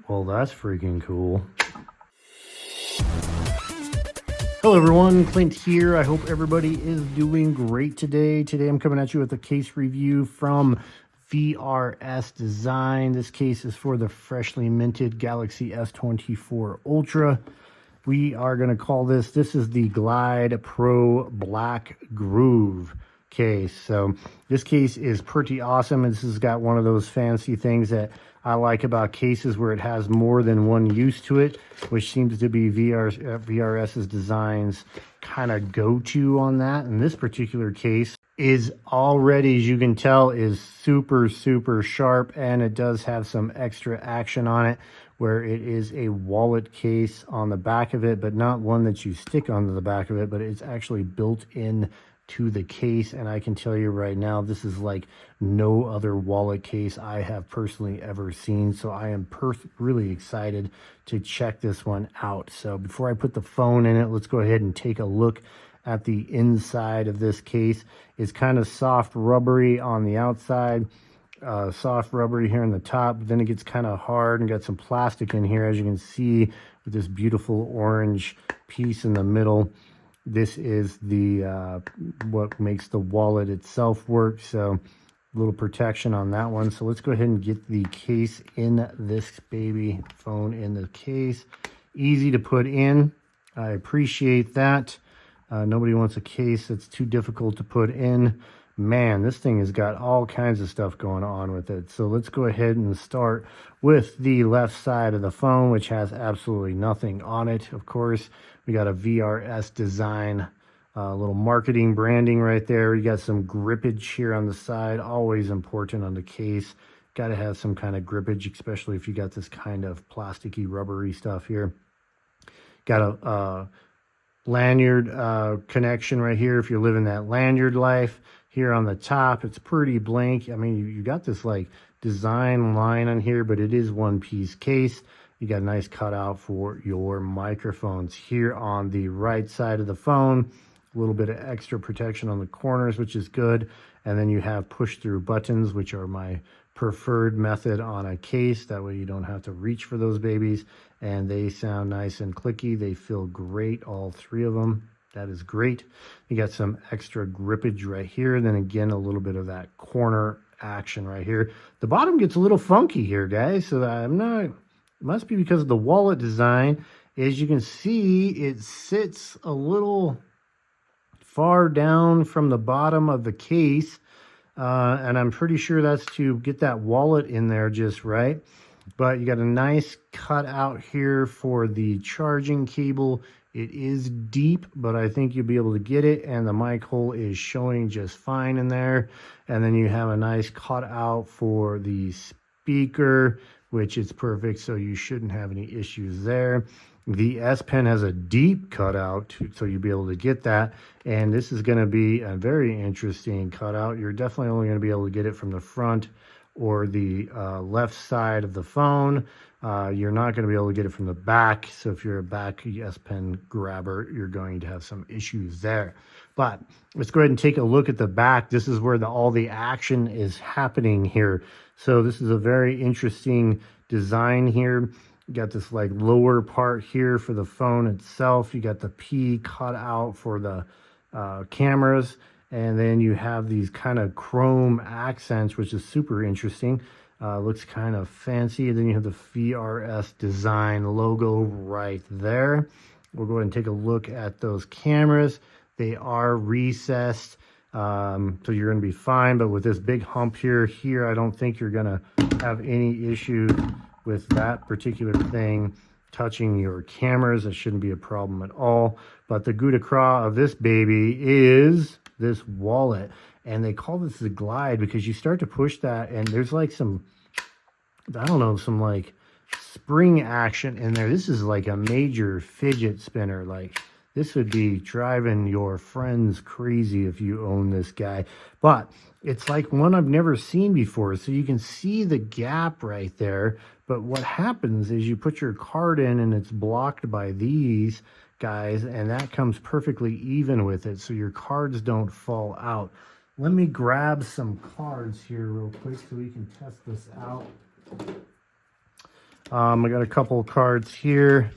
Well, that's freaking cool. Hello everyone, Clint here. I hope everybody is doing great today. Today I'm coming at you with a case review from VRS Design. This case is for the freshly minted Galaxy S24 Ultra. We are going to call this is the Glide Pro Black Groove case. So this case is pretty awesome. This has got one of those fancy things that I like about cases where it has more than one use to it, which seems to be VRS's Design's kind of go-to on that. And this particular case is already, as you can tell, is super sharp, and it does have some extra action on it where it is a wallet case on the back of it, but not one that you stick onto the back of it, but it's actually built in to the case. And I can tell you right now, this is like no other wallet case I have personally ever seen. So I am really excited to check this one out. So before I put the phone in it, let's go ahead and take a look at the inside of this case. It's kind of soft rubbery on the outside, soft rubbery here in the top, but then it gets kind of hard and got some plastic in here, as you can see, with this beautiful orange piece in the middle. This is the what makes the wallet itself work, so a little protection on that one. So let's go ahead and get the case in this baby, phone in the case. Easy to put in. I appreciate that. Nobody wants a case that's too difficult to put in. Man, this thing has got all kinds of stuff going on with it. So let's go ahead and start with the left side of the phone, which has absolutely nothing on it. Of course, we got a VRS Design, little marketing branding right there. You got some grippage here on the side, always important on the case. Got to have some kind of grippage, especially if you got this kind of plasticky, rubbery stuff here. Got a lanyard connection right here if you're living that lanyard life. Here on the top, it's pretty blank. I mean, you got this like design line on here, but it is one piece case. You got a nice cutout for your microphones here on the right side of the phone. A little bit of extra protection on the corners, which is good. And then you have push-through buttons, which are my preferred method on a case. That way you don't have to reach for those babies. And they sound nice and clicky. They feel great, all three of them. That is great. You got some extra grippage right here. And then again, a little bit of that corner action right here. The bottom gets a little funky here, guys. So it must be because of the wallet design. As you can see, it sits a little far down from the bottom of the case. And I'm pretty sure that's to get that wallet in there just right. But you got a nice cutout here for the charging cable. It is deep, but I think you'll be able to get it. And the mic hole is showing just fine in there. And then you have a nice cutout for the speaker, which is perfect. So you shouldn't have any issues there. The S Pen has a deep cutout, so you'll be able to get that. And this is going to be a very interesting cutout. You're definitely only going to be able to get it from the front or the left side of the phone. You're not going to be able to get it from the back. So if you're a back S Pen grabber, you're going to have some issues there. But let's go ahead and take a look at the back. This is where all the action is happening here. So this is a very interesting design here. You got this like lower part here for the phone itself. You got the P cut out for the cameras. And then you have these kind of chrome accents, which is super interesting. Looks kind of fancy. And then you have the VRS Design logo right there. We'll go ahead and take a look at those cameras. They are recessed, so you're going to be fine. But with this big hump here, I don't think you're going to have any issue with that particular thing touching your cameras. That shouldn't be a problem at all. But the coup de grace of this baby is this wallet, and they call this the Glide because you start to push that and there's like some, I don't know, some like spring action in there. This is like a major fidget spinner. Like this would be driving your friends crazy if you own this guy. But it's like one I've never seen before. So you can see the gap right there. But what happens is you put your card in and it's blocked by these guys, and that comes perfectly even with it, so your cards don't fall out. Let me grab some cards here real quick so we can test this out. I got a couple of cards here.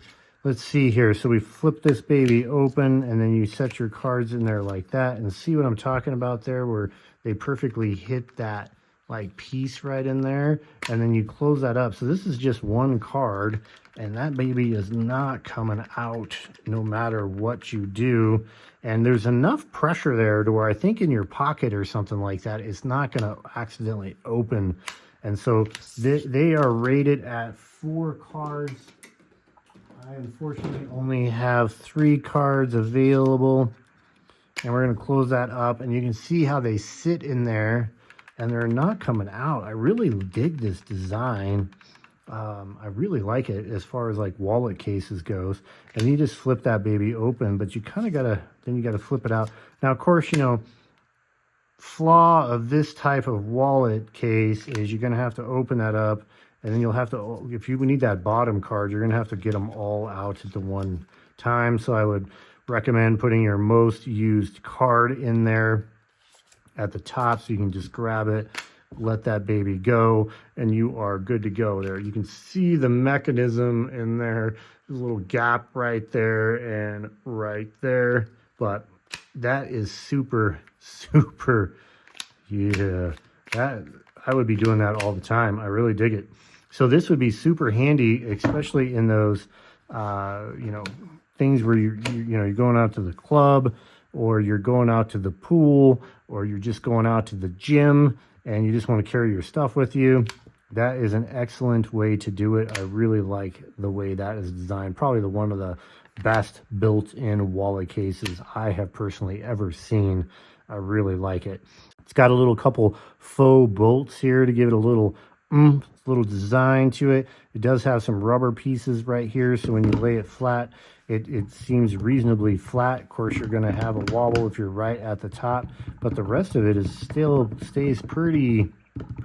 Let's see here. So we flip this baby open, and then you set your cards in there like that, and see what I'm talking about there, where they perfectly hit that like piece right in there, and then you close that up. So this is just one card, and that baby is not coming out no matter what you do. And there's enough pressure there to where I think in your pocket or something like that, it's not going to accidentally open. And so they are rated at 4 cards. I unfortunately only have 3 cards available, and we're going to close that up, and you can see how they sit in there and they're not coming out. I really dig this design. I really like it as far as like wallet cases goes. And you just flip that baby open, but you kind of gotta flip it out. Now, of course, you know, flaw of this type of wallet case is you're gonna have to open that up, and then you'll have to, if you need that bottom card, you're gonna have to get them all out at the one time. So I would recommend putting your most used card in there at the top, so you can just grab it, let that baby go, and you are good to go there. You can see the mechanism in there. There's a little gap right there and right there, but that is super, yeah, that I would be doing that all the time. I really dig it. So this would be super handy, especially in those, you know, things where you're going out to the club, or you're going out to the pool, or you're just going out to the gym and you just want to carry your stuff with you. That is an excellent way to do it. I really like the way that is designed. Probably one of the best built-in wallet cases I have personally ever seen. I really like it. It's got a little couple faux bolts here to give it a little design to it. It does have some rubber pieces right here, so when you lay it flat, it seems reasonably flat. Of course, you're going to have a wobble if you're right at the top, but the rest of it is still stays pretty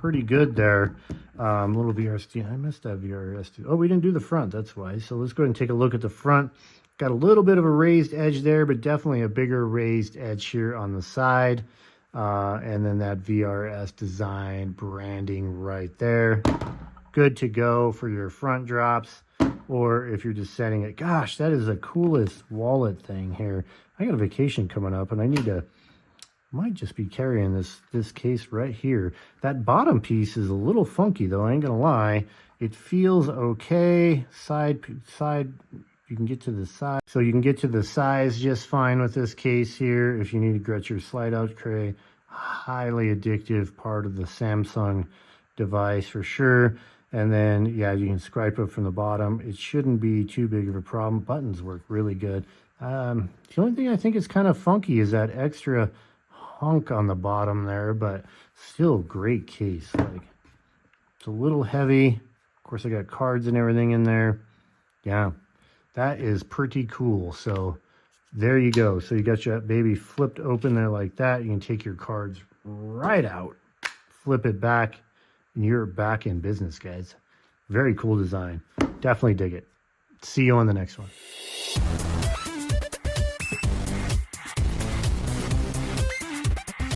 good there. Little VRS. I missed that VRS. Oh, we didn't do the front. That's why. So let's go ahead and take a look at the front. Got a little bit of a raised edge there, but definitely a bigger raised edge here on the side. And then that VRS Design branding right there. Good to go for your front drops, or if you're just setting it. Gosh, that is the coolest wallet thing here. I got a vacation coming up, and I might just be carrying this case right here. That bottom piece is a little funky though, I ain't gonna lie. It feels okay. Side, you can get to the side. So you can get to the size just fine with this case here. If you need to get your slide out tray, highly addictive part of the Samsung device for sure. And then, yeah, you can swipe it from the bottom. It shouldn't be too big of a problem. Buttons work really good. The only thing I think is kind of funky is that extra hunk on the bottom there, but still great case. Like, it's a little heavy. Of course, I got cards and everything in there. Yeah, that is pretty cool. So there you go. So you got your baby flipped open there like that. You can take your cards right out, flip it back, and you're back in business, guys. Very cool design. Definitely dig it. See you on the next one.